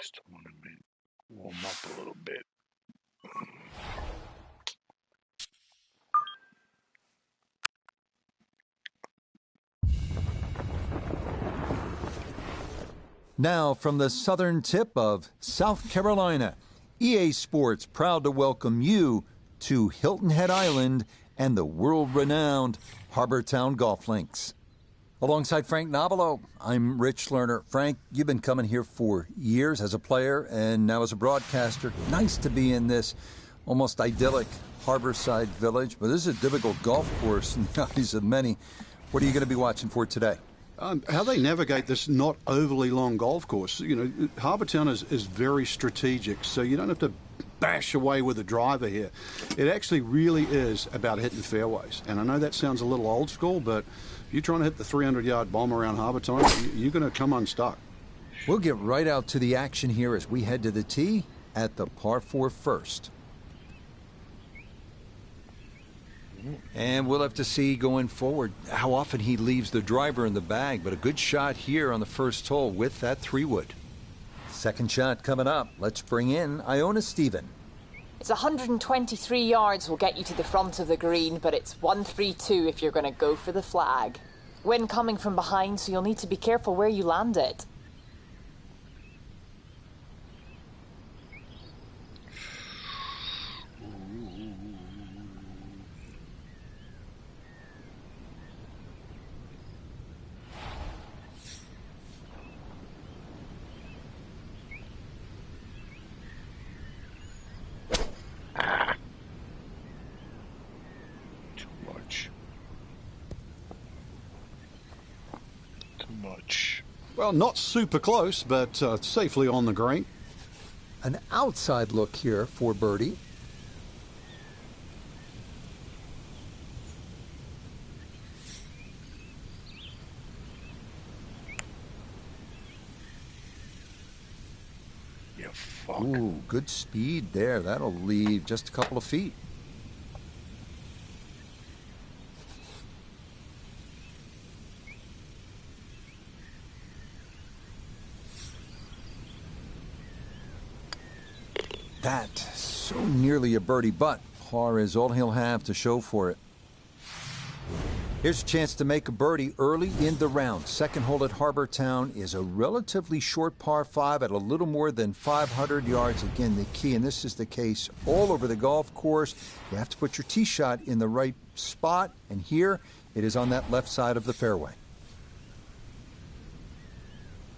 this tournament. Warm up a little bit. Now, from the southern tip of South Carolina, EA Sports proud to welcome you to Hilton Head Island and the world-renowned Harbortown Golf Links. Alongside Frank Nobilo, I'm Rich Lerner. Frank, you've been coming here for years as a player and now as a broadcaster. Nice to be in this almost idyllic harborside village, but this is a difficult golf course in the eyes of many. What are you going to be watching for today? How they navigate this not overly long golf course. You know, Harbortown is very strategic, so you don't have to bash away with a driver here. It actually really is about hitting fairways. And I know that sounds a little old school, but if you're trying to hit the 300-yard bomb around Harbortown, you're going to come unstuck. We'll get right out to the action here as we head to the tee at the par 4 first. And we'll have to see going forward how often he leaves the driver in the bag, but a good shot here on the first hole with that 3-wood. Second shot coming up. Let's bring in Iona Stephen. It's 123 yards will get you to the front of the green, but it's 132 if you're going to go for the flag. Wind coming from behind, so you'll need to be careful where you land it. Well, not super close, but safely on the green. An outside look here for birdie. You fuck. Ooh, good speed there. That'll leave just a couple of feet. That so nearly a birdie, but par is all he'll have to show for it. Here's a chance to make a birdie early in the round. Second hole at Harbortown is a relatively short par 5 at a little more than 500 yards. Again, the key, and this is the case all over the golf course, you have to put your tee shot in the right spot, and here it is on that left side of the fairway.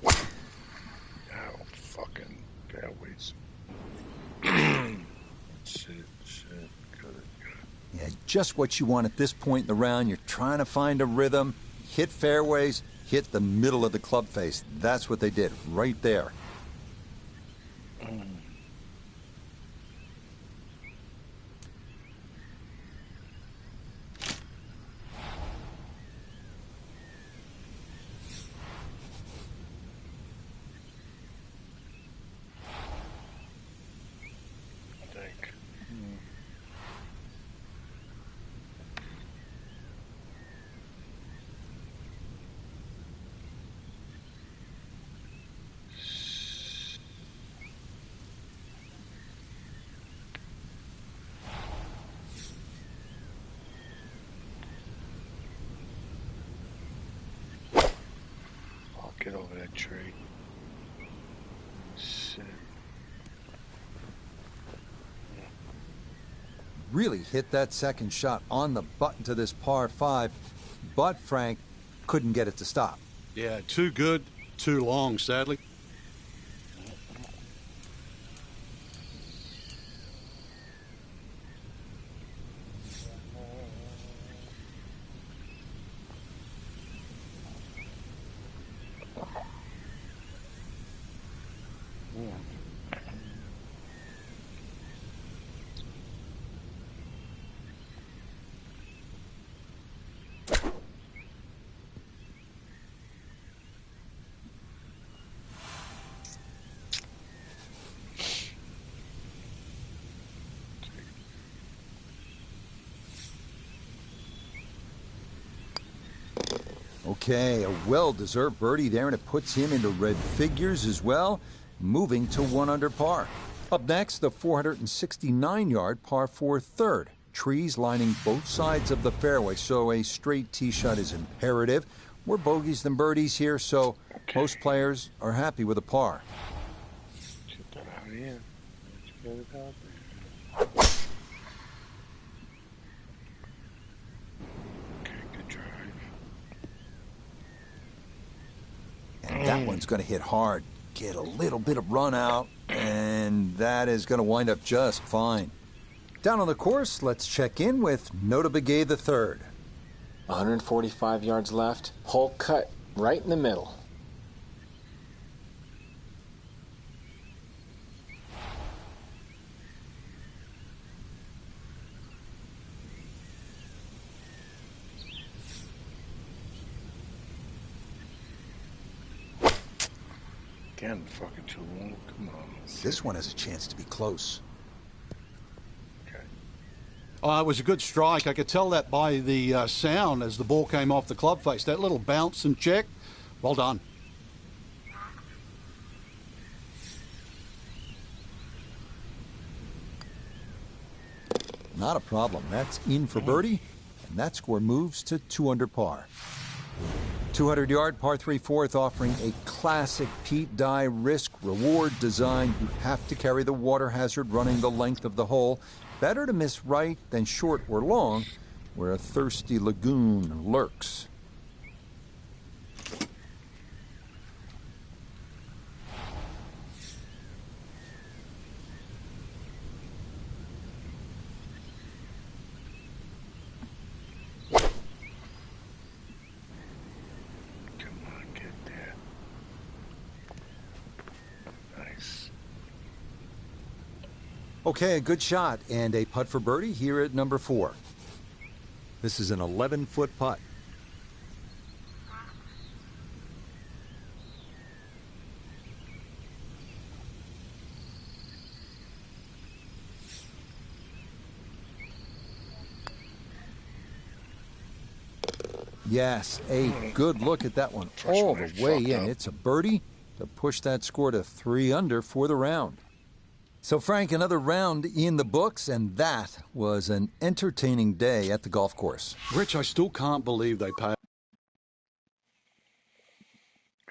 Ow, fucking fairways. Shit, good. Yeah, just what you want at this point in the round. You're trying to find a rhythm, hit fairways, hit the middle of the club face. That's what they did right there. Get over that tree. Shit. Really hit that second shot on the button to this par 5, but Frank couldn't get it to stop. Yeah, too good, too long, sadly. Okay, a well-deserved birdie there, and it puts him into red figures as well. moving to 1 under par. Up next, the 469-yard par 4 third. Trees lining both sides of the fairway, so a straight tee shot is imperative. More bogeys than birdies here, so most players are happy with a par. Get that out in. Let's get it out there. Okay, good drive. And that one's going to hit hard. Get a little bit of run out, and that is going to wind up just fine. Down on the course, let's check in with Nota Begay III. 145 yards left, hole cut right in the middle. Again, fucking too long. Come on. This one has a chance to be close. It was a good strike. I could tell that by the sound as the ball came off the club face. That little bounce and check, well done. Not a problem. That's in for birdie, and that score moves to 2 under par. 200-yard par 3 fourth, offering a classic Pete Dye risk-reward design. You have to carry the water hazard running the length of the hole. Better to miss right than short or long, where a thirsty lagoon lurks. Come on, get there. Nice. Okay, a good shot and a putt for birdie here at number 4. This is an 11-foot putt. Yes, a good look at that one all the way in. It's a birdie to push that score to 3 under for the round. So, Frank, another round in the books, and that was an entertaining day at the golf course. Rich, I still can't believe they pay.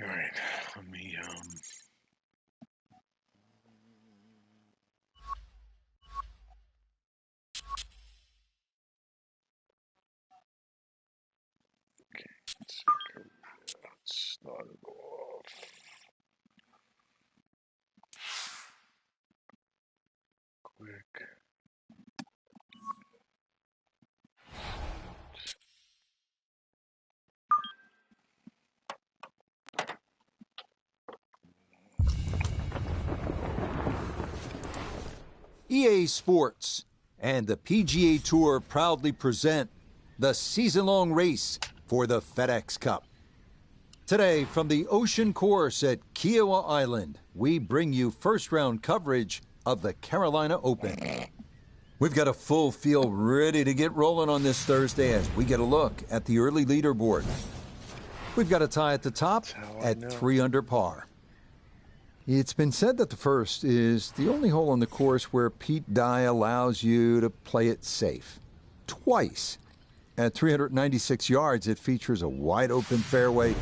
All right, let me, okay, let's start it off. Quick. EA Sports and the PGA Tour proudly present the season-long race for the FedEx Cup. Today, from the Ocean Course at Kiawah Island, we bring you first-round coverage of the Carolina Open. We've got a full field ready to get rolling on this Thursday as we get a look at the early leaderboard. We've got a tie at the top at 3 under par. It's been said that the first is the only hole on the course where Pete Dye allows you to play it safe. Twice. At 396 yards, it features a wide-open fairway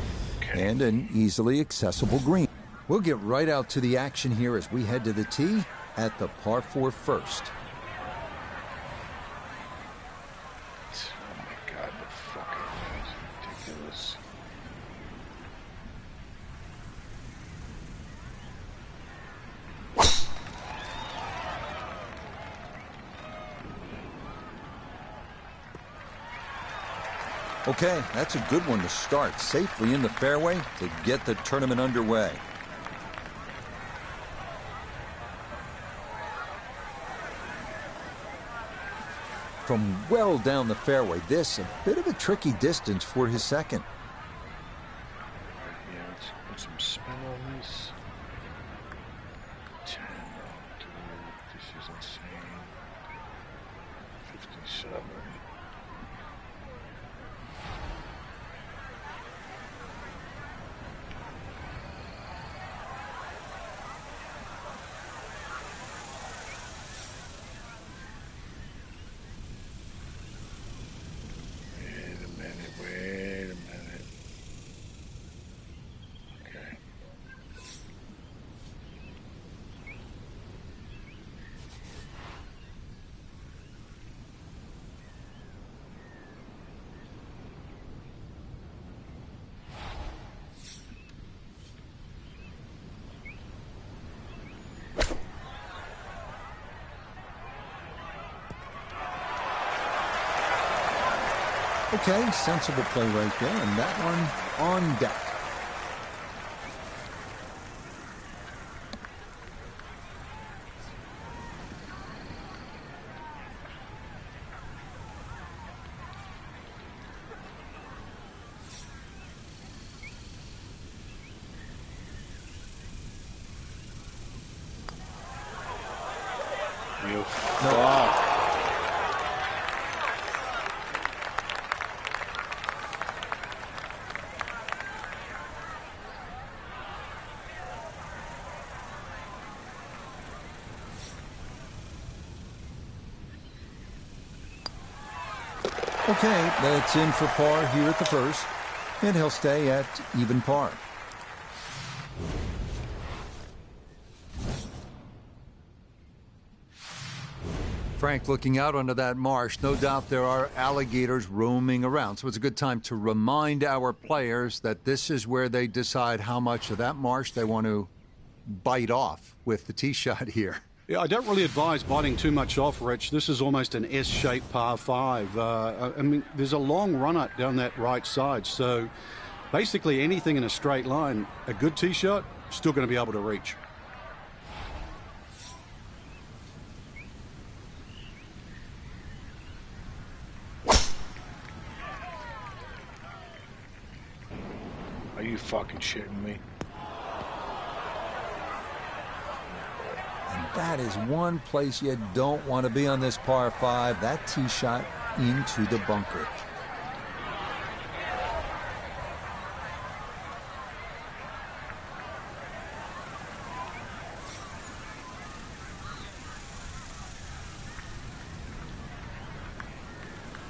and an easily accessible green. We'll get right out to the action here as we head to the tee at the par 4 first. Oh my God, the fucking is ridiculous. Okay, that's a good one to start safely in the fairway to get the tournament underway. From well down the fairway, this a bit of a tricky distance for his second. Yeah, let's put some spin on this. 10, dude, this is insane. 57. Okay, sensible play right there, and that one on deck. You fuck. Okay, that's in for par here at the first, and he'll stay at even par. Frank, looking out onto that marsh, no doubt there are alligators roaming around. So it's a good time to remind our players that this is where they decide how much of that marsh they want to bite off with the tee shot here. Yeah, I don't really advise biting too much off, Rich. This is almost an S-shaped par 5. I mean, there's a long run-up down that right side. So basically anything in a straight line, a good tee shot, still going to be able to reach. Are you fucking shitting me? And that is one place you don't want to be on this par 5. That tee shot into the bunker.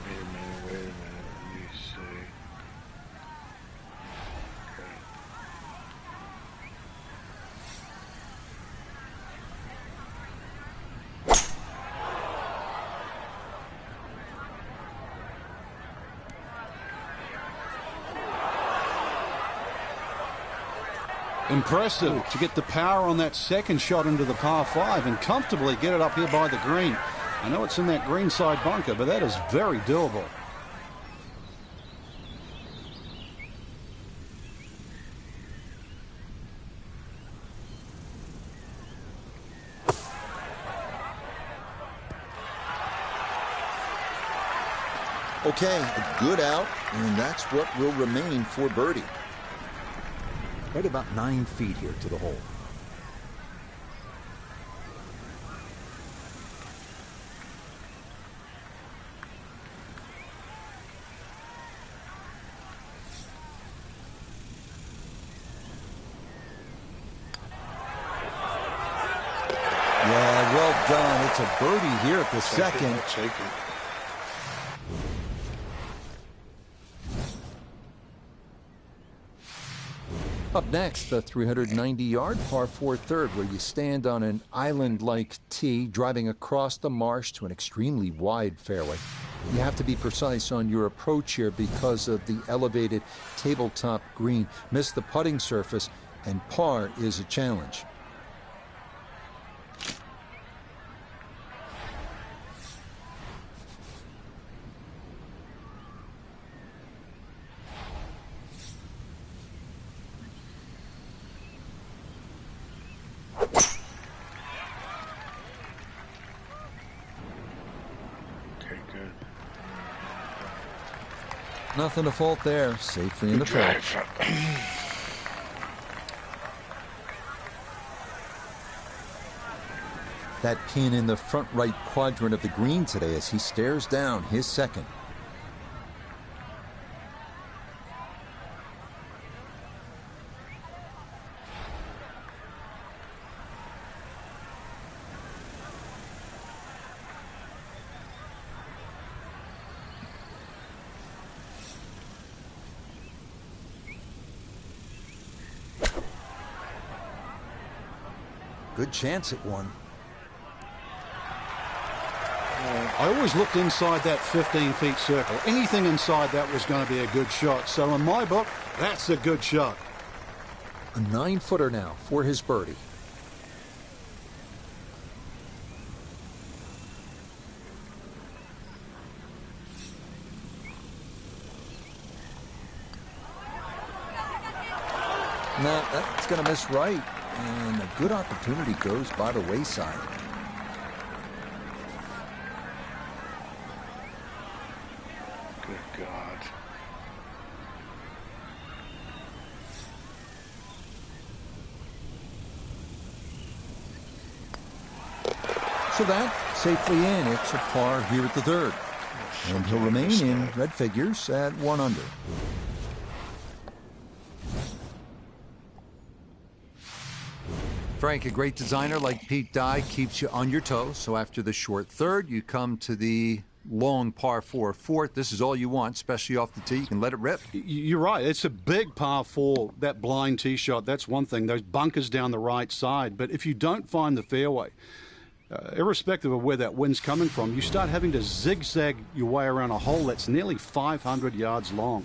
Wait a minute. Let me see. Impressive to get the power on that second shot into the par 5 and comfortably get it up here by the green. I know it's in that green side bunker, but that is very doable. Okay, a good out, and that's what will remain for birdie. Right about 9 feet here to the hole. Yeah, well done. It's a birdie here at the second. Take it. Up next, the 390-yard par 4 third, where you stand on an island-like tee, driving across the marsh to an extremely wide fairway. You have to be precise on your approach here because of the elevated tabletop green. Miss the putting surface, and par is a challenge. Nothing to fault there. Safely in the fairway. That pin in the front right quadrant of the green today as he stares down his second. Good chance at one. I always looked inside that 15-feet circle. Anything inside that was going to be a good shot. So in my book, that's a good shot. A 9-footer now for his birdie. No, that's going to miss right. And a good opportunity goes by the wayside. Good God. So that safely in. It's a par here at the third. And he'll remain in red figures at 1 under. Frank, a great designer like Pete Dye keeps you on your toes. So after the short third, you come to the long par 4 fourth. This is all you want, especially off the tee. You can let it rip. You're right. It's a big par 4, that blind tee shot. That's one thing. Those bunkers down the right side. But if you don't find the fairway, irrespective of where that wind's coming from, you start having to zigzag your way around a hole that's nearly 500 yards long.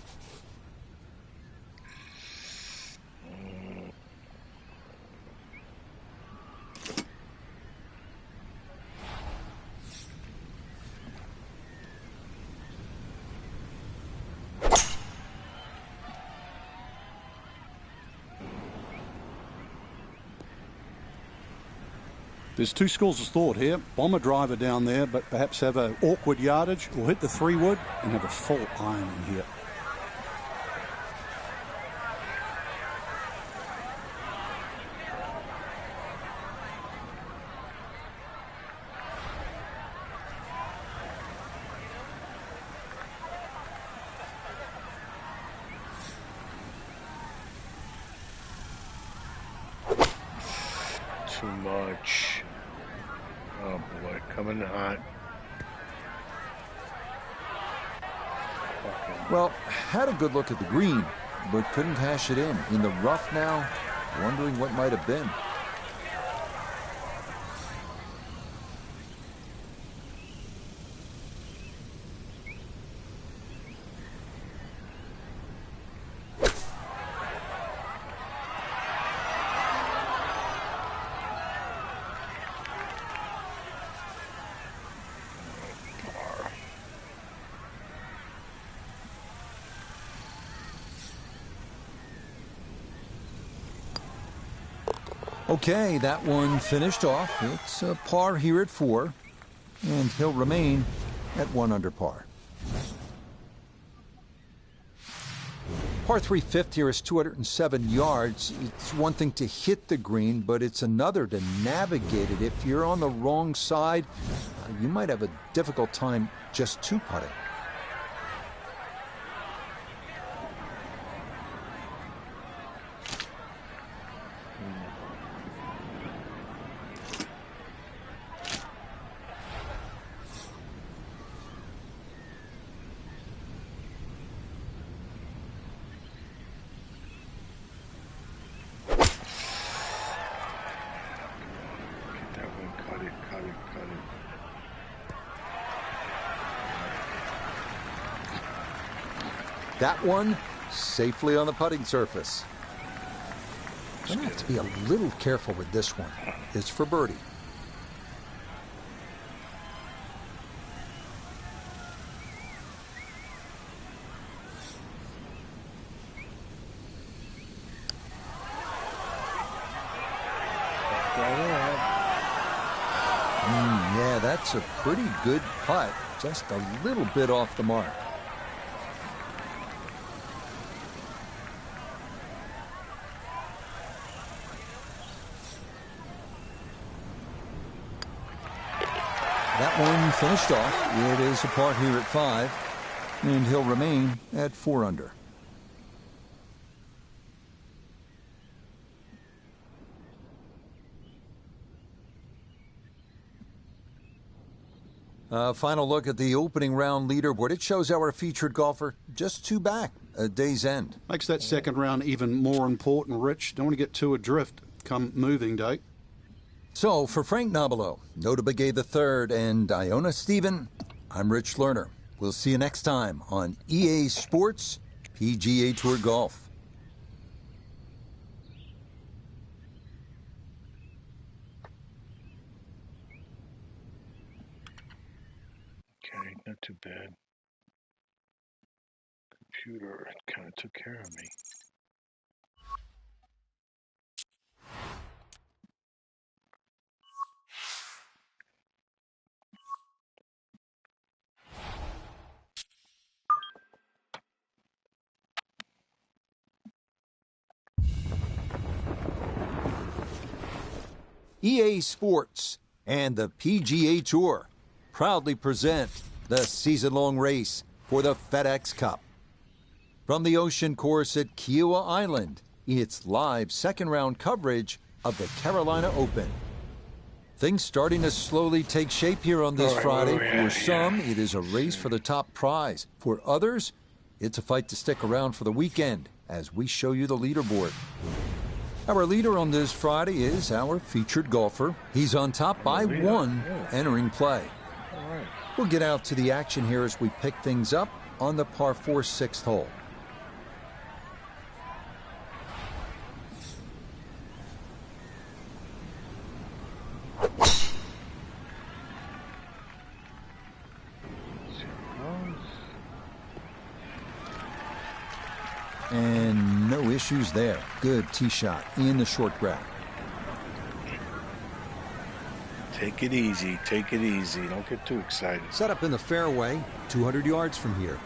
There's two schools of thought here. Bomb a driver down there, but perhaps have an awkward yardage, or hit the 3-wood and have a full iron in here. Too much. Oh boy, coming hot. Well, had a good look at the green, but couldn't hash it in the rough now, wondering what might have been. Okay, that one finished off. It's a par here at 4, and he'll remain at 1 under par. Par 3 fifth here is 207 yards. It's one thing to hit the green, but it's another to navigate it. If you're on the wrong side, you might have a difficult time just two-putting. That one safely on the putting surface. I'm going to have to be a little careful with this one. It's for birdie. Yeah, that's a pretty good putt. Just a little bit off the mark. That one finished off. It is a par here at 5, and he'll remain at 4 under. Final look at the opening round leaderboard. It shows our featured golfer just 2 back at day's end. Makes that second round even more important, Rich. Don't want to get too adrift come moving day. So, for Frank Nobilo, Nota Begay III, and Iona Stephen, I'm Rich Lerner. We'll see you next time on EA Sports PGA Tour Golf. Okay, not too bad. Computer kind of took care of me. EA Sports and the PGA Tour proudly present the season-long race for the FedEx Cup. From the ocean course at Kiawah Island, it's live second-round coverage of the Carolina Open. Things starting to slowly take shape here on this Friday. For some, it is a race for the top prize. For others, it's a fight to stick around for the weekend as we show you the leaderboard. Our leader on this Friday is our featured golfer. He's on top by one entering play. We'll get out to the action here as we pick things up on the par 4 6th hole. And no issues there. Good tee shot in the short ground. Take it easy. Take it easy. Don't get too excited. Set up in the fairway, 200 yards from here.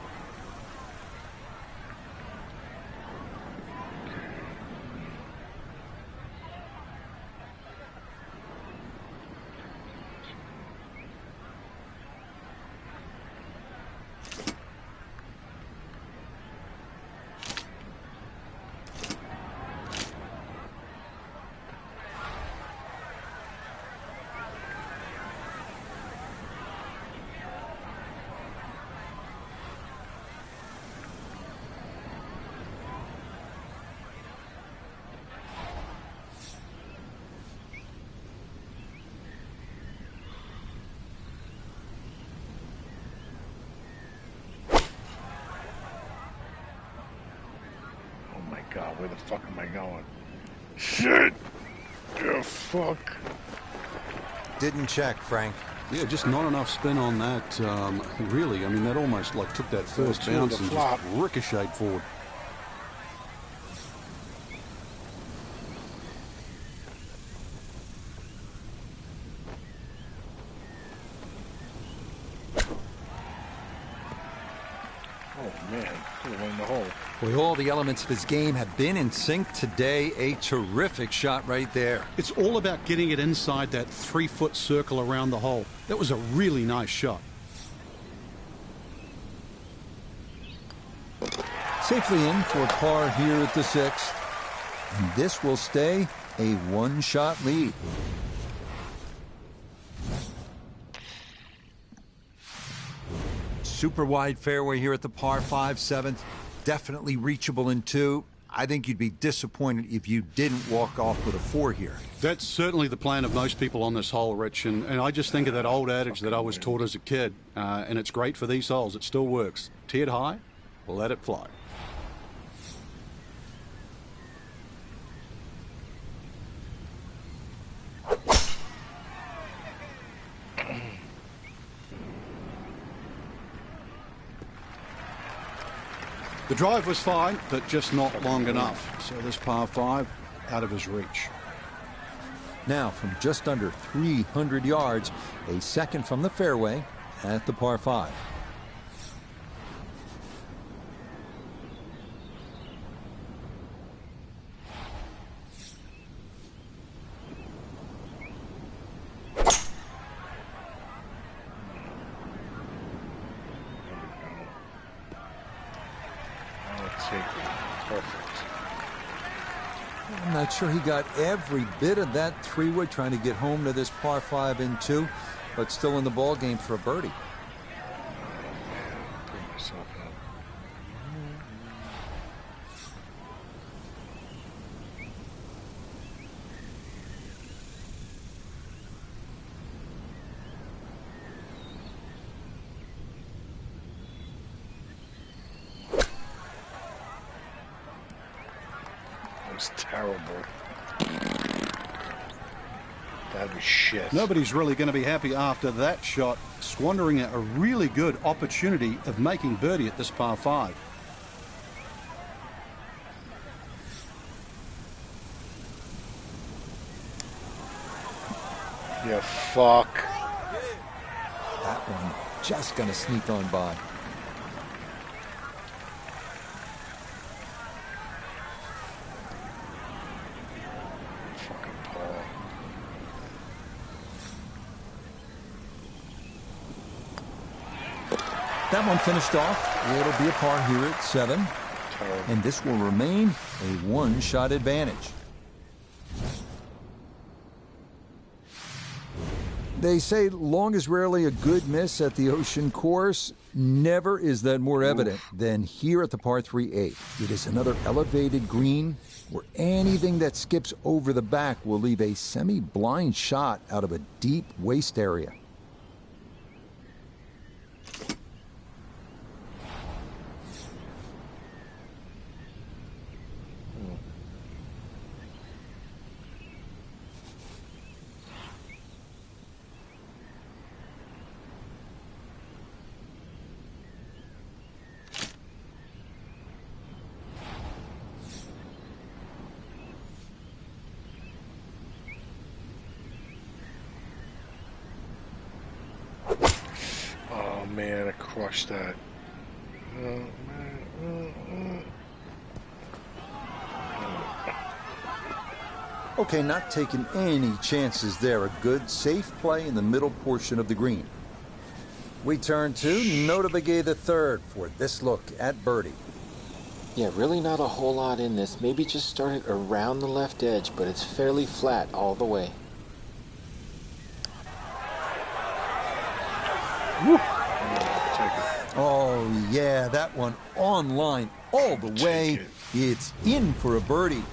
God, where the fuck am I going? Shit! Oh, fuck. Didn't check, Frank. Yeah, just not enough spin on that. Really, I mean, that almost like took that first bounce and just ricocheted forward. Oh, man. Could have won the hole. Boy, all the elements of his game have been in sync today. A terrific shot right there. It's all about getting it inside that 3-foot circle around the hole. That was a really nice shot. Safely in for par here at the 6th. And this will stay a one-shot lead. Super wide fairway here at the par 5 7th. Definitely reachable in 2. I think you'd be disappointed if you didn't walk off with a 4 here. That's certainly the plan of most people on this hole, Rich. And I just think of that old adage that I was taught as a kid. And it's great for these holes. It still works. Tee it high, let it fly. The drive was fine, but just not long enough. So this par 5 out of his reach. Now, from just under 300 yards, a second from the fairway at the par 5. Perfect. I'm not sure he got every bit of that 3-wood trying to get home to this par 5 in 2, but still in the ball game for a birdie. Bring myself up. Terrible. That was shit. Nobody's really going to be happy after that shot, squandering a really good opportunity of making birdie at this par 5. Yeah, fuck. That one just going to sneak on by. That one finished off. It'll be a par here at 7. And this will remain a one-shot advantage. They say long is rarely a good miss at the Ocean course. Never is that more evident than here at the par 3-8. It is another elevated green where anything that skips over the back will leave a semi-blind shot out of a deep waist area. Man, I crushed that. Okay, not taking any chances there. A good, safe play in the middle portion of the green. We turn to Nota Begay III for this look at birdie. Yeah, really not a whole lot in this. Maybe just start it around the left edge, but it's fairly flat all the way. Woo. Oh, yeah, that one on line all the way. It's in for a birdie.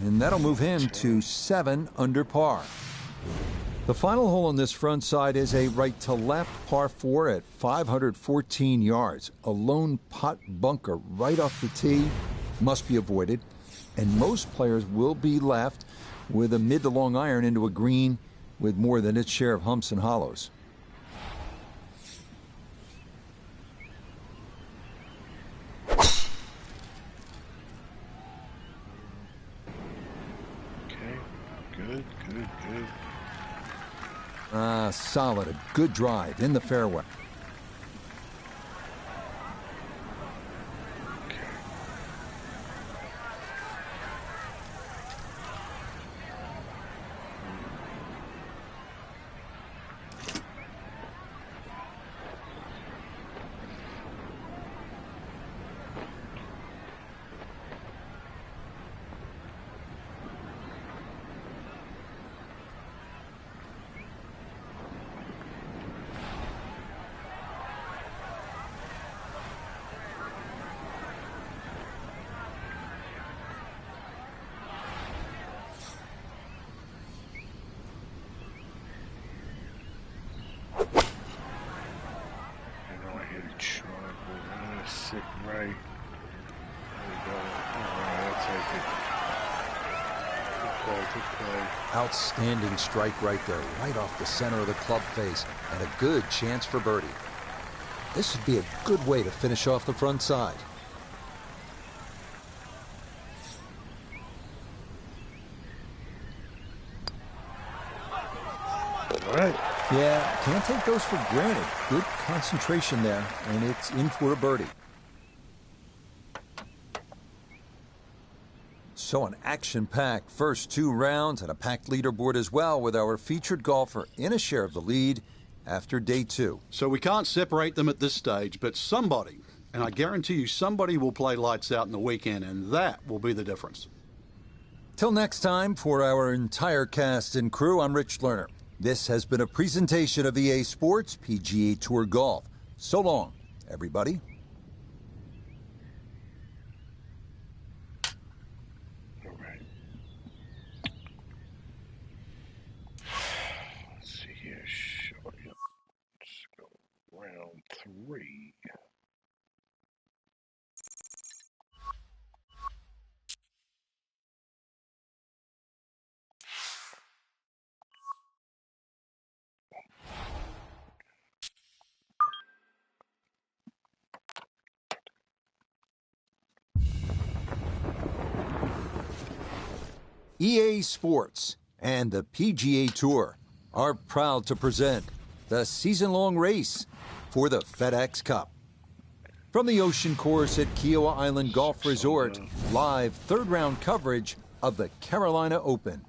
And that'll move him to 7 under par. The final hole on this front side is a right-to-left par 4 at 514 yards. A lone pot bunker right off the tee must be avoided. And most players will be left with a mid to long iron into a green with more than its share of humps and hollows. Good. Solid. A good drive in the fairway. Sit right. There we go. All right, I'll take it. Good play. Outstanding strike right there, right off the center of the club face, and a good chance for birdie. This would be a good way to finish off the front side. All right. Yeah, can't take those for granted. Good concentration there, and it's in for a birdie. So an action-packed first 2 rounds and a packed leaderboard as well, with our featured golfer in a share of the lead after day 2. So we can't separate them at this stage, but somebody, and I guarantee you somebody will play lights out in the weekend, and that will be the difference. Till next time, for our entire cast and crew, I'm Rich Lerner. This has been a presentation of EA Sports PGA Tour Golf. So long, everybody. All right. Let's see here. Let's go round 3. EA Sports and the PGA Tour are proud to present the season-long race for the FedEx Cup. From the Ocean course at Kiawah Island Golf Resort, live third-round coverage of the Carolina Open.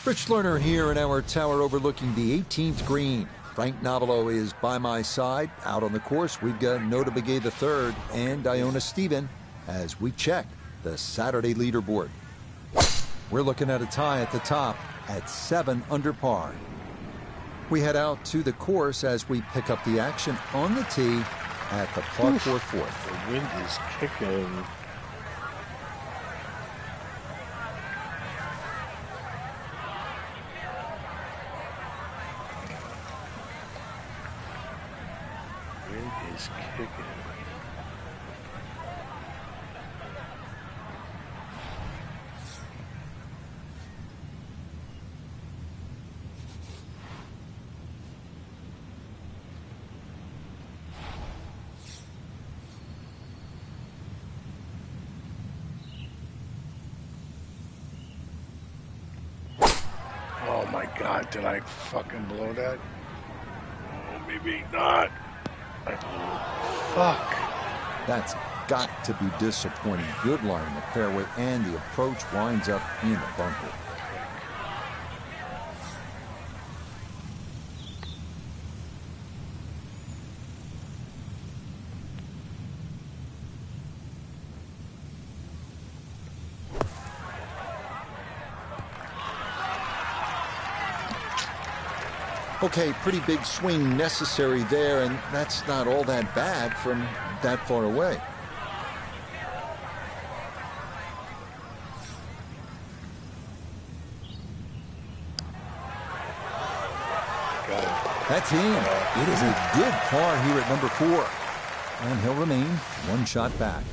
Rich Lerner here in our tower overlooking the 18th green. Frank Novello is by my side. Out on the course, we've got Nota Begay III and Iona Stephen as we check the Saturday leaderboard. We're looking at a tie at the top at 7 under par. We head out to the course as we pick up the action on the tee at the par 4 fourth. The wind is kicking. Wind is kicking. Oh my God, did I fucking blow that? Oh, maybe not. I blew. Fuck. That's got to be disappointing. Good line in the fairway, and the approach winds up in the bunker. Okay, pretty big swing necessary there, and that's not all that bad from that far away. That's in. It is a good par here at number 4. And he'll remain one shot back.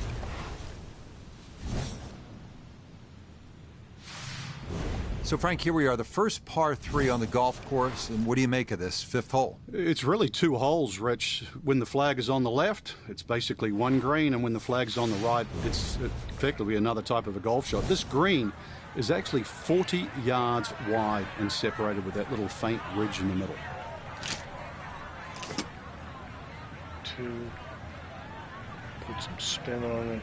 So, Frank, here we are, the first par 3 on the golf course. And what do you make of this 5th hole? It's really 2 holes, Rich. When the flag is on the left, it's basically one green, and when the flag's on the right, it's effectively another type of a golf shot. This green is actually 40 yards wide and separated with that little faint ridge in the middle. 2. Put some spin on it.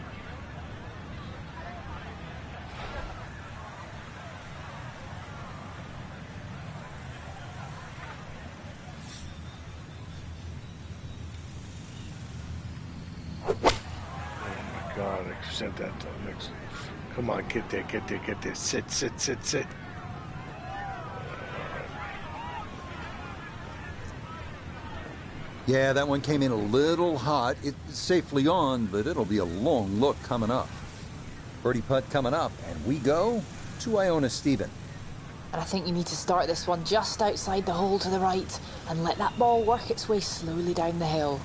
God, I sent that to the next. Come on, get there, get there, get there. Sit, sit, sit, sit. Yeah, that one came in a little hot. It's safely on, but it'll be a long look coming up. Birdie putt coming up, and we go to Iona Stephen. And I think you need to start this one just outside the hole to the right and let that ball work its way slowly down the hill.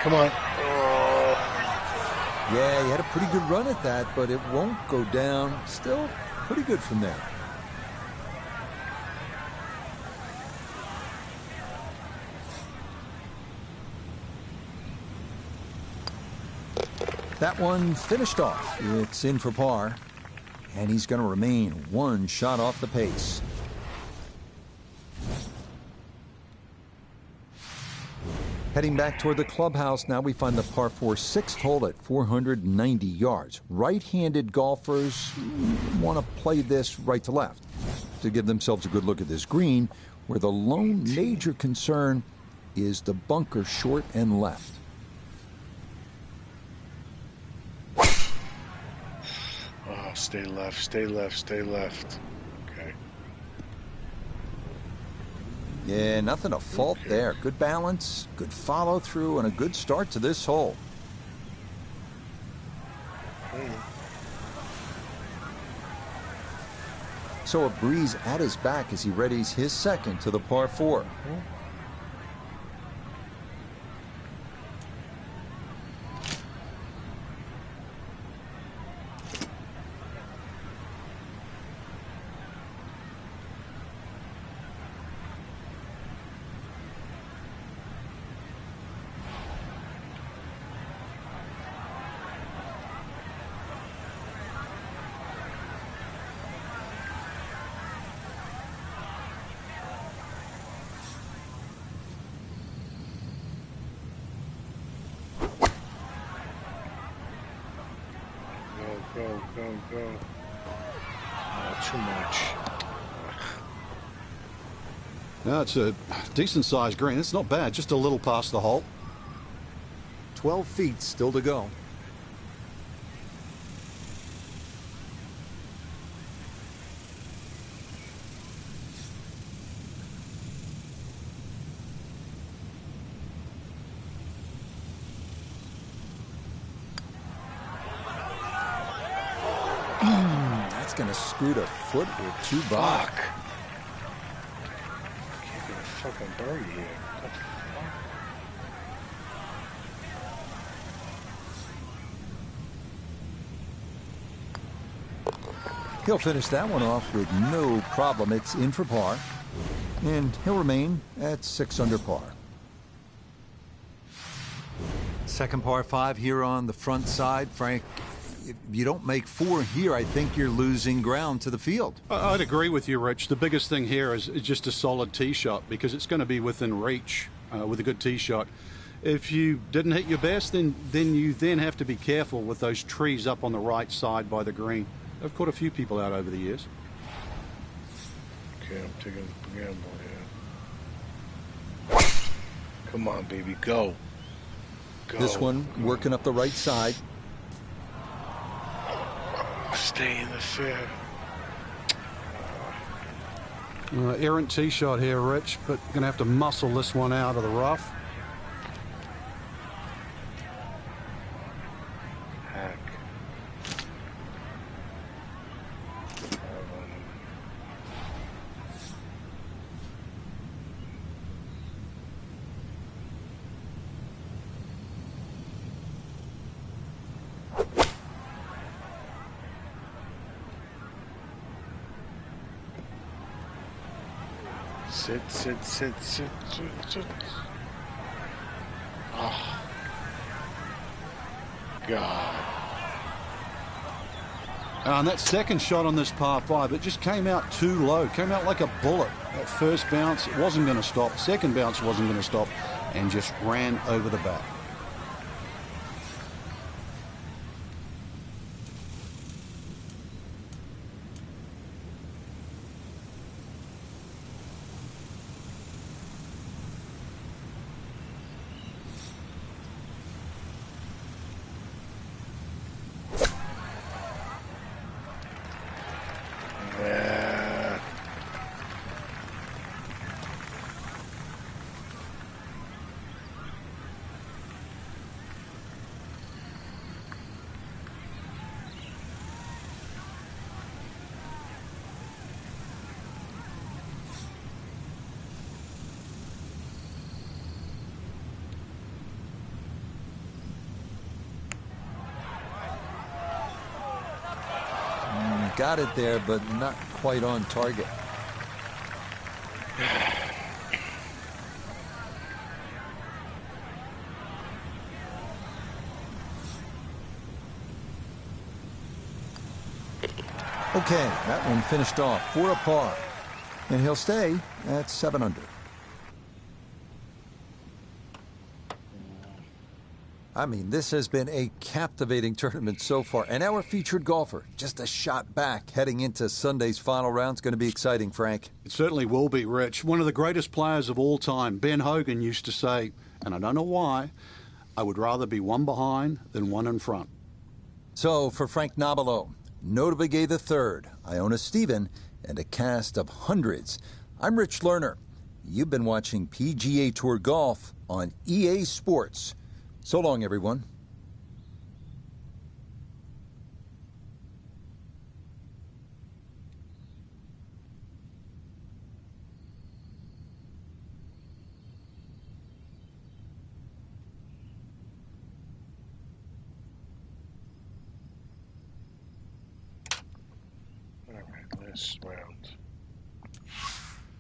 Come on. Yeah, he had a pretty good run at that, but it won't go down. Still pretty good from there. That one finished off. It's in for par, and he's going to remain one shot off the pace. Heading back toward the clubhouse, now we find the par 4 6th hole at 490 yards. Right-handed golfers want to play this right to left to give themselves a good look at this green, where the lone major concern is the bunker short and left. Oh, stay left, stay left, stay left. Okay. Yeah, nothing to fault there. Good balance, good follow through, and a good start to this hole. So a breeze at his back as he readies his second to the par 4. go. Oh, too much. No, it's a decent-sized green. It's not bad, just a little past the hole. 12 feet still to go. That's going to scoot a foot or two by. Fuck. Can't get a fucking birdie here. What the fuck? He'll finish that one off with no problem. It's in for par, and he'll remain at 6 under par. Second par 5 here on the front side, Frank. If you don't make 4 here, I think you're losing ground to the field. I'd agree with you, Rich. The biggest thing here is just a solid tee shot, because it's going to be within reach with a good tee shot. If you didn't hit your best, then you have to be careful with those trees up on the right side by the green. I've caught a few people out over the years. Okay, I'm taking a gamble here. Come on, baby, go. Go. This one working up the right side. Stay in the fair. Errant tee shot here, Rich, but going to have to muscle this one out of the rough. Hack. Sit. Oh. God. And that second shot on this par 5, it just came out too low. Came out like a bullet. That first bounce, it wasn't going to stop. Second bounce wasn't going to stop. And just ran over the back. Yeah. Got it there, but not quite on target. Okay, that one finished off for a par, and he'll stay at 7 under. I mean, this has been a captivating tournament so far, and our featured golfer just a shot back heading into Sunday's final round. Is going to be exciting, Frank. It certainly will be, Rich. One of the greatest players of all time, Ben Hogan, used to say, and I don't know why, I would rather be one behind than one in front. So, for Frank Nobilo, Notah Begay III, Iona Stephen, and a cast of hundreds, I'm Rich Lerner. You've been watching PGA Tour Golf on EA Sports. So long, everyone. All right, last round.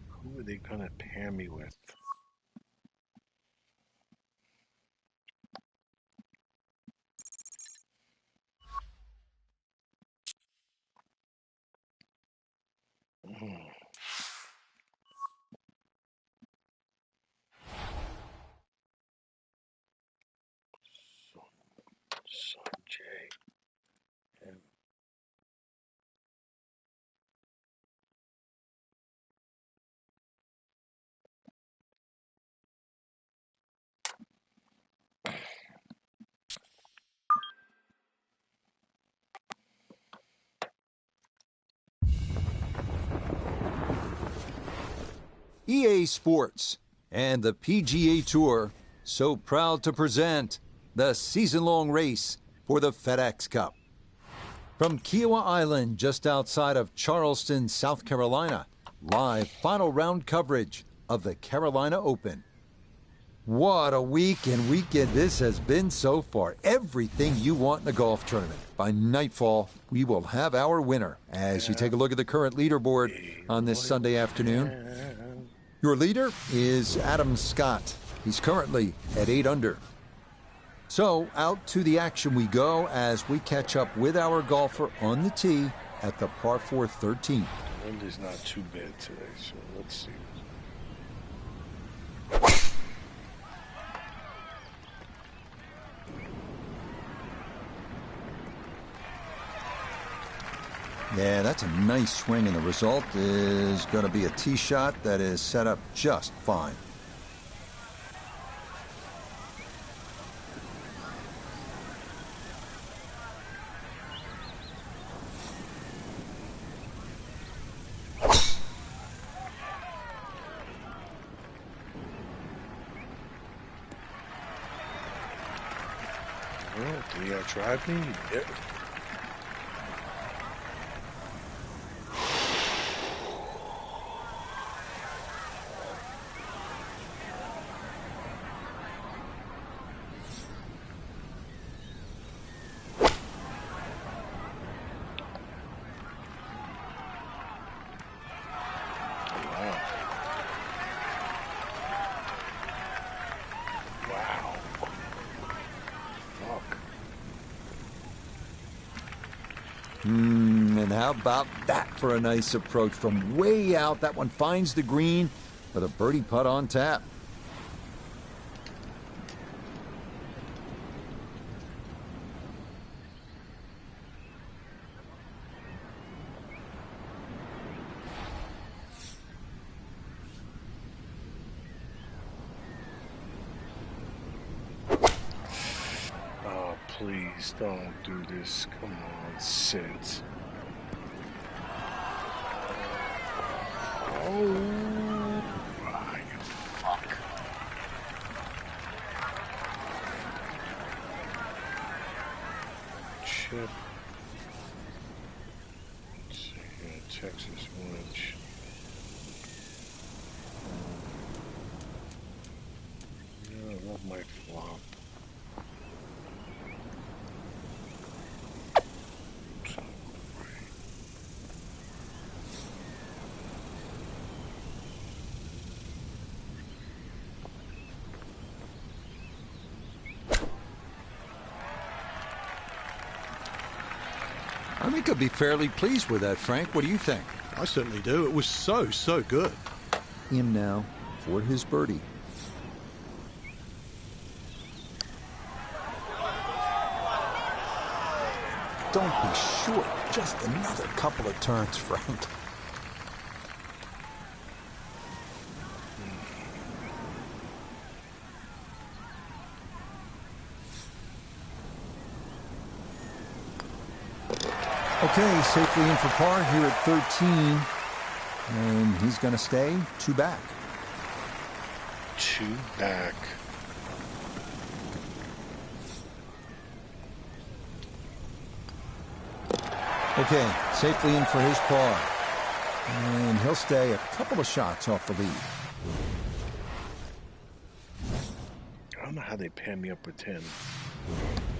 Who are they gonna pair me with? Sanjay. EA Sports and the PGA Tour so proud to present the season-long race for the FedEx Cup. From Kiawah Island, just outside of Charleston, South Carolina, live final round coverage of the Carolina Open. What a week and weekend this has been so far. Everything you want in a golf tournament. By nightfall, we will have our winner. As you take a look at the current leaderboard on this Sunday afternoon, your leader is Adam Scott. He's currently at 8 under. So out to the action we go as we catch up with our golfer on the tee at the par 4 13. The wind is not too bad today, so let's see. Yeah, that's a nice swing, and the result is going to be a tee shot that is set up just fine. Well, do you drive me? Yeah. And how about that for a nice approach from way out? That one finds the green with a birdie putt on tap. Please don't do this. Come on, sit. Oh, you fuck. Chip. Let's see here, Texas winch. Yeah, that might flop. I think I'd be fairly pleased with that, Frank. What do you think? I certainly do. It was so good. Him now for his birdie. Don't be short. Just another couple of turns, Frank. Okay, safely in for par here at 13. And he's going to stay 2 back. 2 back. Okay, safely in for his par. And he'll stay a couple of shots off the lead. I don't know how they pan me up with 10.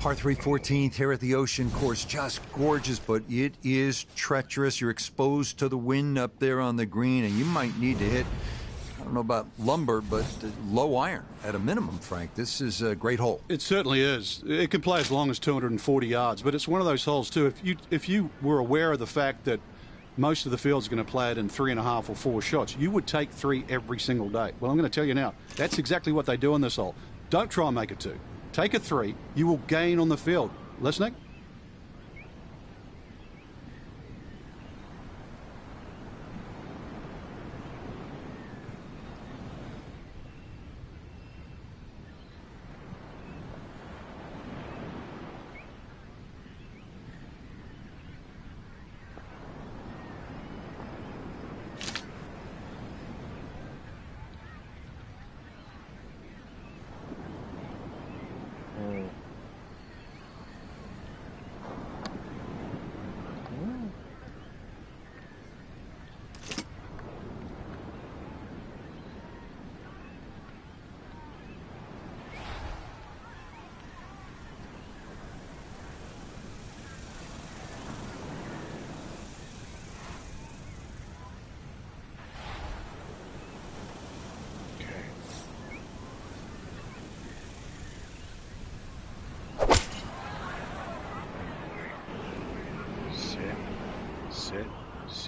Par 3 14th here at the Ocean Course. Just gorgeous, but it is treacherous. You're exposed to the wind up there on the green, and you might need to hit, I don't know about lumber, but low iron at a minimum, Frank. This is a great hole. It certainly is. It can play as long as 240 yards, but it's one of those holes, too. If you were aware of the fact that most of the field's going to play it in 3.5 or 4 shots, you would take 3 every single day. Well, I'm going to tell you now, that's exactly what they do in this hole. Don't try and make it 2. Take a 3. You will gain on the field. Listening?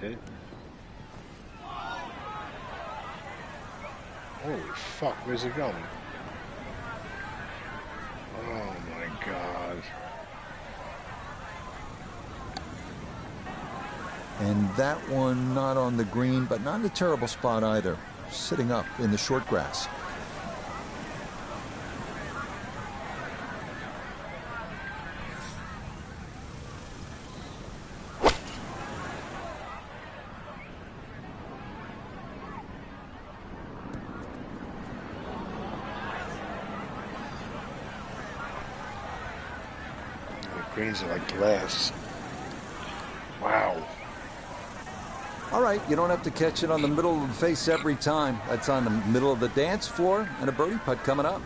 hit. Holy fuck, where's it going? Oh my God. And that one not on the green, but not in a terrible spot either. Sitting up in the short grass. Greens are like glass. Wow. All right, you don't have to catch it on the middle of the face every time. That's on the middle of the dance floor and a birdie putt coming up.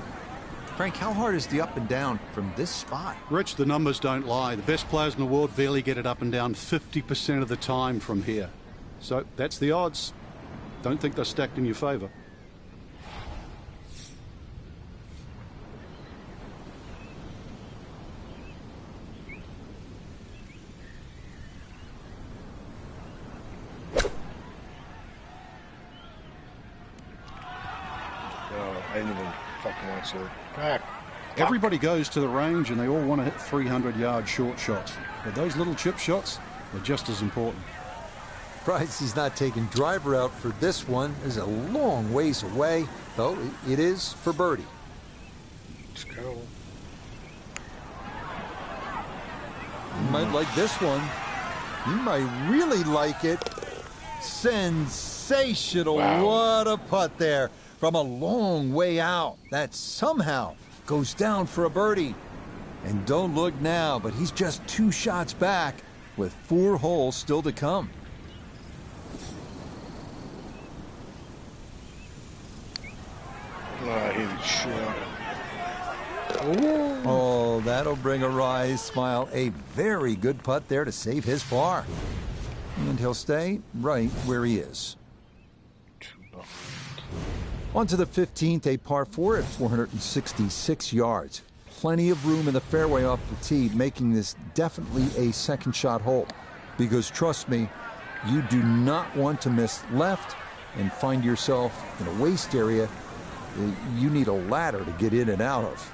Frank, how hard is the up and down from this spot? Rich, the numbers don't lie. The best players in the world barely get it up and down 50% of the time from here. So that's the odds. Don't think they're stacked in your favor. I didn't even fucking want to back. Everybody goes to the range and they all want to hit 300-yard short shots. But those little chip shots are just as important. Price he's not taking driver out for this one. Is a long ways away, though it is for birdie. Let's go. You might like this one. You might really like it. Sensational. Wow. What a putt there. From a long way out. That somehow goes down for a birdie. And don't look now, but he's just 2 shots back with 4 holes still to come. He hit it short. Oh, that'll bring a wry smile. A very good putt there to save his par. And he'll stay right where he is. On to the 15th, a par 4 at 466 yards. Plenty of room in the fairway off the tee, making this definitely a second shot hole. Because trust me, you do not want to miss left and find yourself in a waste area you need a ladder to get in and out of.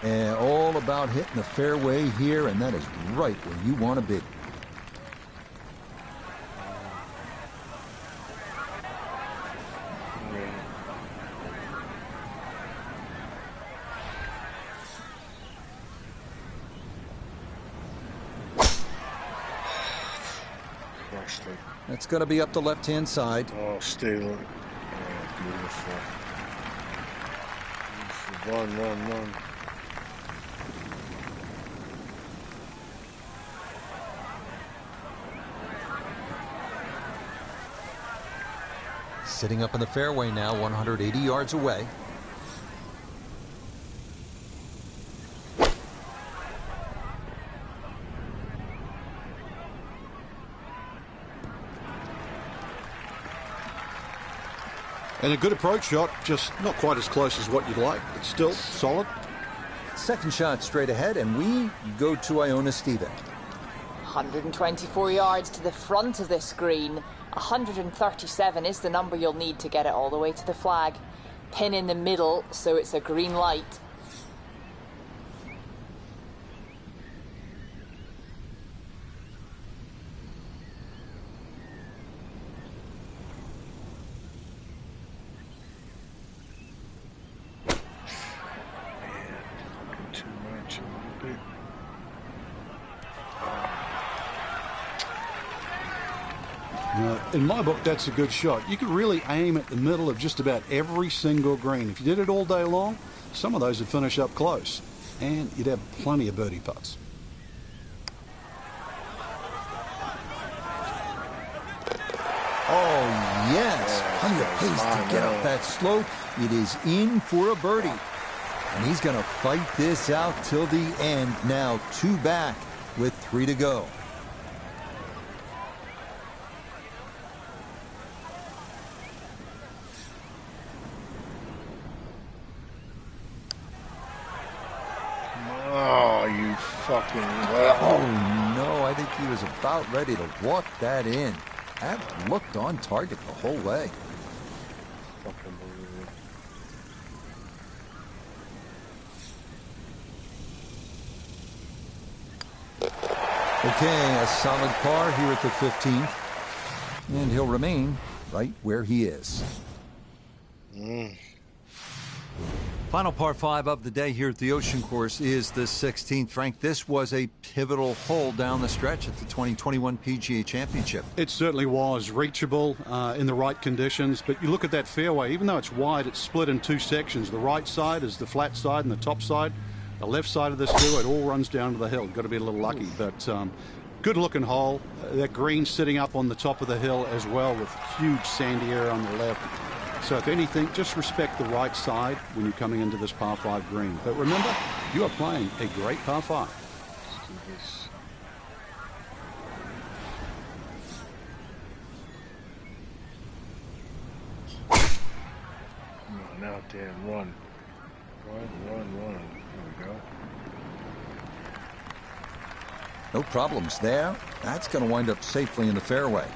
And all about hitting the fairway here, and that is right where you want to be. That's going to be up the left-hand side. Oh, stay low. Oh, beautiful. Run. Sitting up in the fairway now, 180 yards away. And a good approach shot, just not quite as close as what you'd like, but still solid. Second shot straight ahead, and we go to Iona Stephen. 124 yards to the front of this green. 137 is the number you'll need to get it all the way to the flag. Pin in the middle, so it's a green light. In my book, that's a good shot. You could really aim at the middle of just about every single green. If you did it all day long, some of those would finish up close, and you'd have plenty of birdie putts. Oh, yes. Plenty of pace to get up that slope. It is in for a birdie. And he's going to fight this out till the end. Now 2 back with 3 to go. fucking well. Oh, no, I think he was about ready to walk that in. That looked on target the whole way. Fucking believe it. Okay, a solid par here at the 15th. And he'll remain right where he is. Final par 5 of the day here at the Ocean Course is the 16th. Frank, this was a pivotal hole down the stretch at the 2021 PGA Championship. It certainly was reachable in the right conditions, but you look at that fairway, even though it's wide, it's split in two sections. The right side is the flat side and the top side. The left side of this fairway, it all runs down to the hill. Got to be a little lucky, but good looking hole. That green sitting up on the top of the hill as well with huge sandy area on the left. So if anything, just respect the right side when you're coming into this par 5 green. But remember, you are playing a great par 5. Let's do this. Come on out there and run. Run. There we go. No problems there. That's going to wind up safely in the fairway.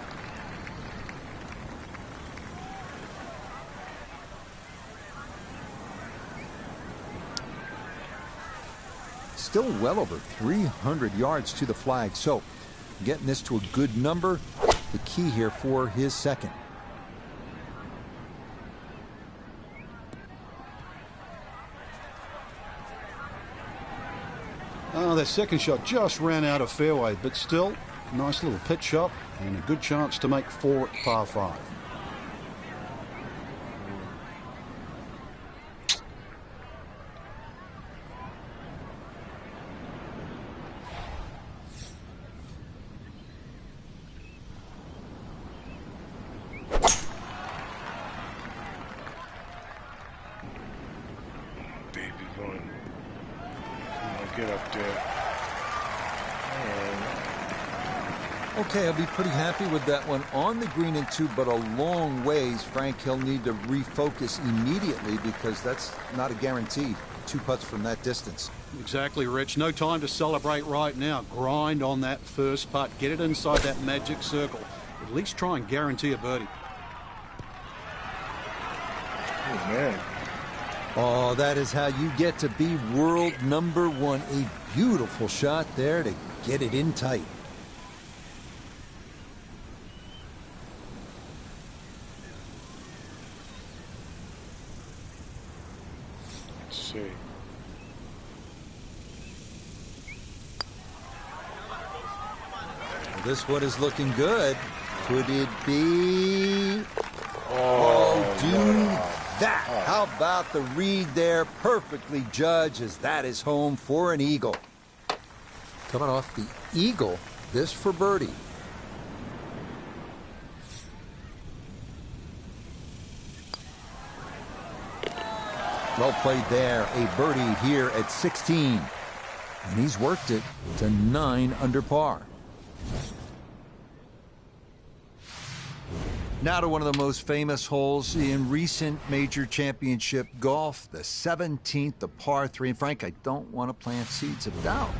Still well over 300 yards to the flag, so getting this to a good number, the key here for his second. Oh, that second shot just ran out of fairway, but still, nice little pitch shot and a good chance to make 4 at par 5. Baby run. Come on, get up there. Okay, I'll be pretty happy with that one on the green and 2, but a long ways. Frank, he'll need to refocus immediately because that's not a guarantee. 2 putts from that distance. Exactly, Rich. No time to celebrate right now. Grind on that first putt. Get it inside that magic circle. At least try and guarantee a birdie. Oh, man. Oh, that is how you get to be world number 1. A beautiful shot there to get it in tight. Let's see. This one is looking good. Could it be? Oh, do that. How about the read there? Perfectly judged, as that is home for an eagle. Coming off the eagle, this for birdie. Well played there. A birdie here at 16. And he's worked it to 9 under par. Now to one of the most famous holes in recent major championship golf, the 17th, the par 3. And Frank, I don't want to plant seeds of doubt,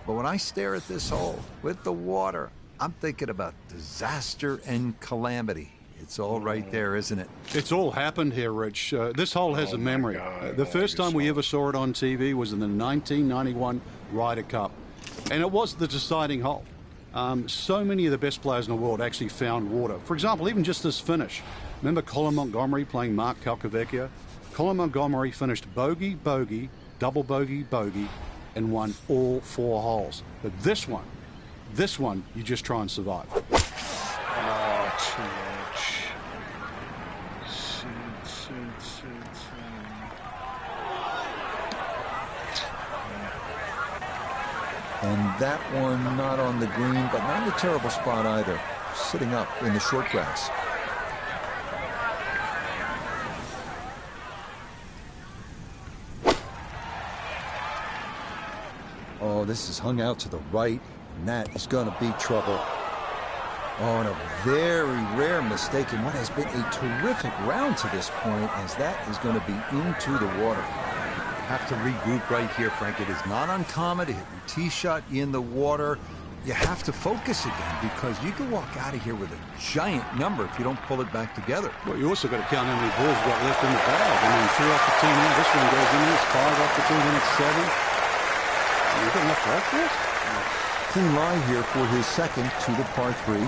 but when I stare at this hole with the water, I'm thinking about disaster and calamity. It's all right there, isn't it? It's all happened here, Rich. This hole has a memory. The first time we ever saw it on TV was in the 1991 Ryder Cup, and it was the deciding hole. So many of the best players in the world actually found water. For example, even just this finish. Remember Colin Montgomery playing Mark Calcavecchia? Colin Montgomery finished bogey, bogey, double bogey, bogey, and won all 4 holes. But this one, you just try and survive. Oh, too much. Seed. And that one not on the green, but not in a terrible spot either. Sitting up in the short grass. Oh, this is hung out to the right, and that is going to be trouble. Oh, and a very rare mistake in what has been a terrific round to this point, as that is going to be into the water. have to regroup right here, Frank. It is not uncommon to hit your tee shot in the water. You have to focus again because you can walk out of here with a giant number if you don't pull it back together. Well, you also got to count how many balls you've got left in the bag. I mean, 3 off the tee now. This one goes in there. It's 5 off the tee, then it's 7. You've got enough golf for it? Clean lie here for his second to the par 3.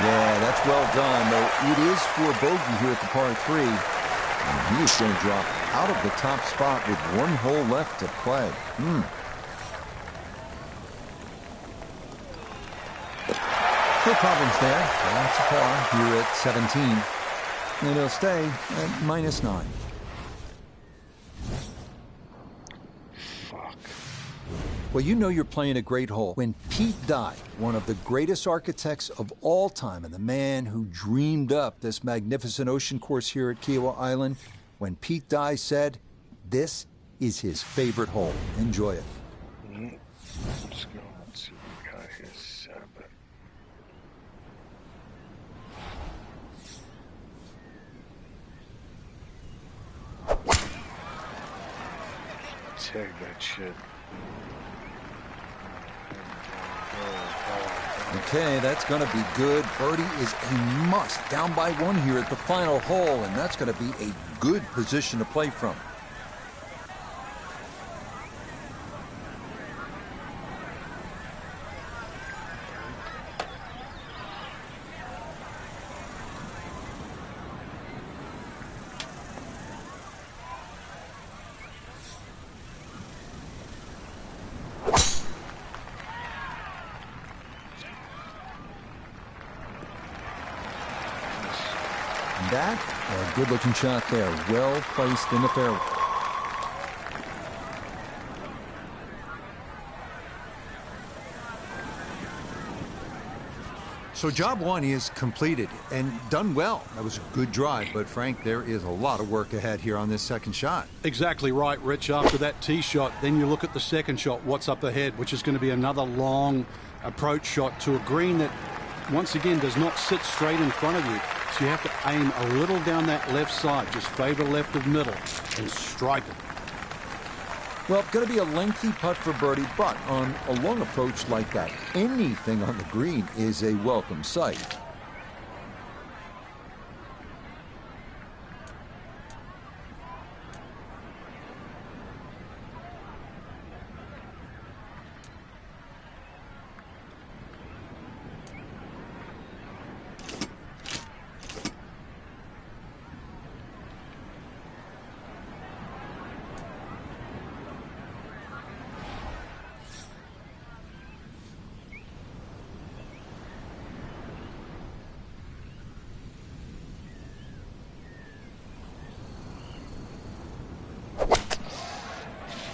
Yeah, that's well done, though it is for bogey here at the par 3. And he is going to drop out of the top spot with 1 hole left to play. No problems there. That's a par here at 17. And he'll stay at -9. Well, you know you're playing a great hole when Pete Dye, one of the greatest architects of all time and the man who dreamed up this magnificent ocean course here at Kiawah Island, when Pete Dye said, this is his favorite hole. Enjoy it. Let's go. Let's see what we got here. 7. Take that shit. Okay, that's going to be good. Birdie is a must. Down by 1 here at the final hole, and that's going to be a good position to play from. That, a good-looking shot there. Well placed in the fairway. So job 1 is completed and done well. That was a good drive, but Frank, there is a lot of work ahead here on this second shot. Exactly right, Rich. After that tee shot, then you look at the second shot, what's up ahead, which is going to be another long approach shot to a green that, once again, does not sit straight in front of you. So you have to aim a little down that left side, just favor left of middle, and strike it. Well, going to be a lengthy putt for birdie, but on a long approach like that, anything on the green is a welcome sight.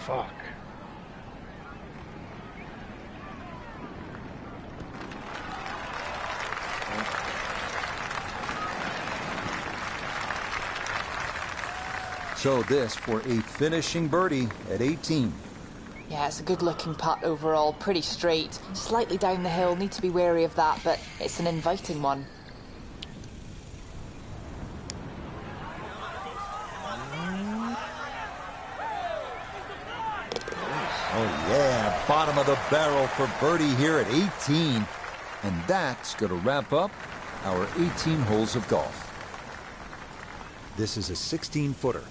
Fuck. So this for a finishing birdie at 18. Yeah, it's a good-looking putt overall. Pretty straight. Slightly down the hill. Need to be wary of that, but it's an inviting one. Oh, yeah, bottom of the barrel for birdie here at 18. And that's going to wrap up our 18 holes of golf. This is a 16-footer.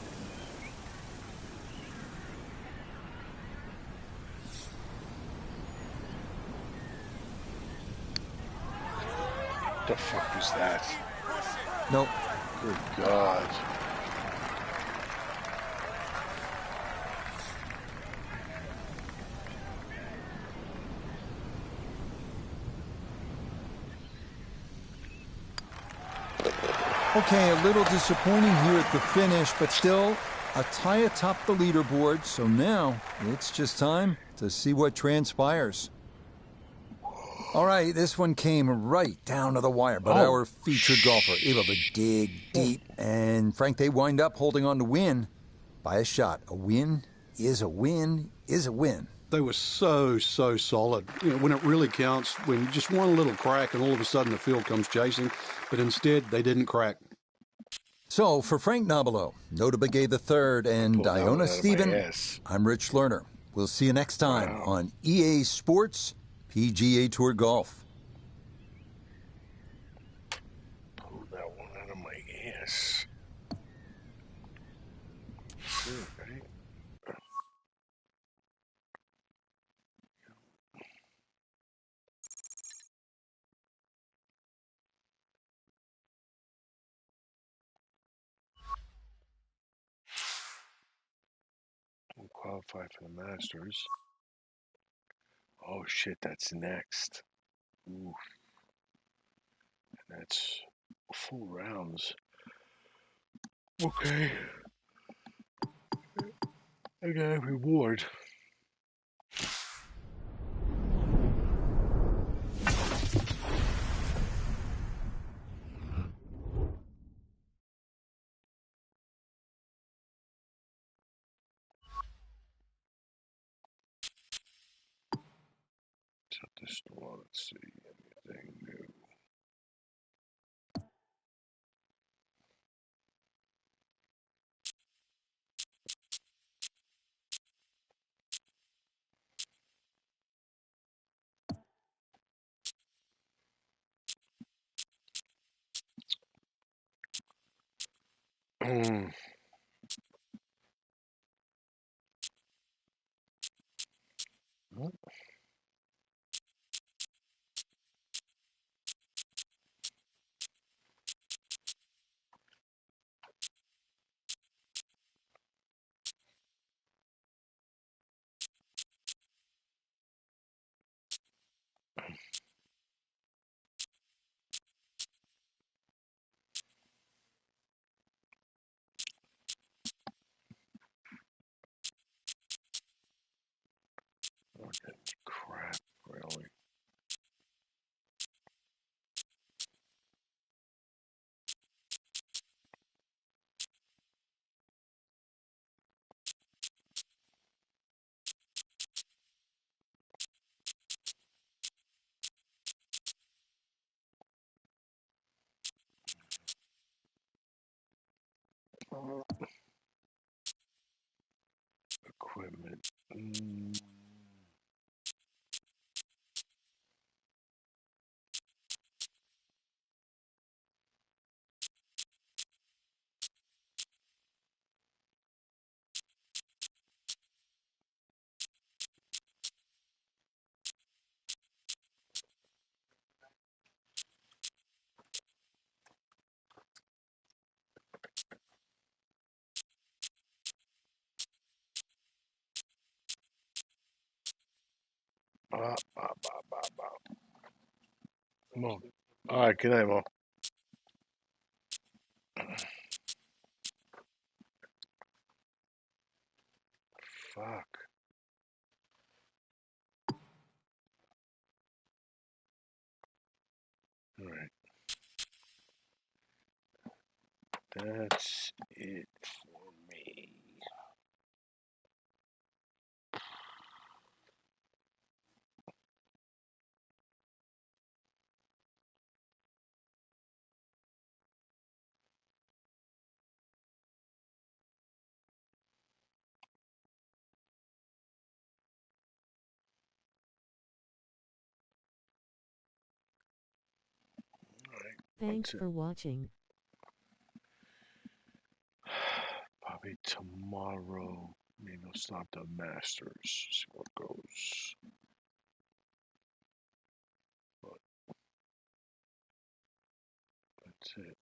The fuck was that? Nope. Good God. Okay, a little disappointing here at the finish, but still a tie atop the leaderboard. So now it's just time to see what transpires. All right, this one came right down to the wire, but our featured golfer able to dig deep. And Frank, they wind up holding on to win by a shot. A win is a win is a win. They were so solid. You know, when it really counts, when just one little crack and all of a sudden the field comes chasing, but instead they didn't crack. So for Frank Nobilo, Nota Begay III, and Iona Stephen, I'm Rich Lerner. We'll see you next time on EA Sports PGA Tour Golf. Pull that one out of my ass. Right? We'll qualify for the Masters. Oh shit, that's next. Ooh. And that's 4 rounds. Okay. I got a reward. Shut this door. Let's see. Anything new? Okay, crap, really. Equipment. Come on. All right, good night, Mom. Fuck. All right. That's it for me. All right. Thanks for watching. Probably tomorrow. Maybe I'll start the Masters. See what goes. But that's it.